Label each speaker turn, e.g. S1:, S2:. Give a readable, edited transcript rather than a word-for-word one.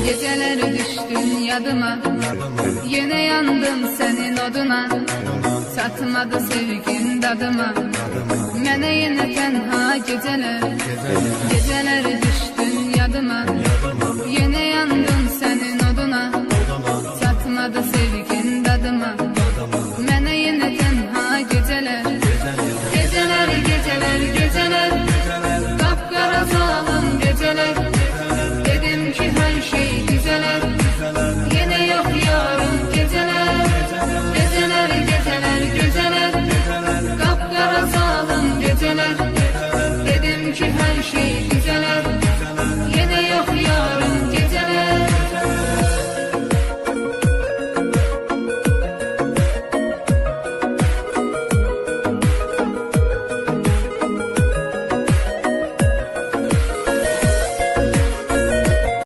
S1: Geceler düştün yadıma, yine yandım senin oduna. Çatmadı sevgin dadıma, mene yine tenha geceler. Geceler düştün yadıma, yine yandım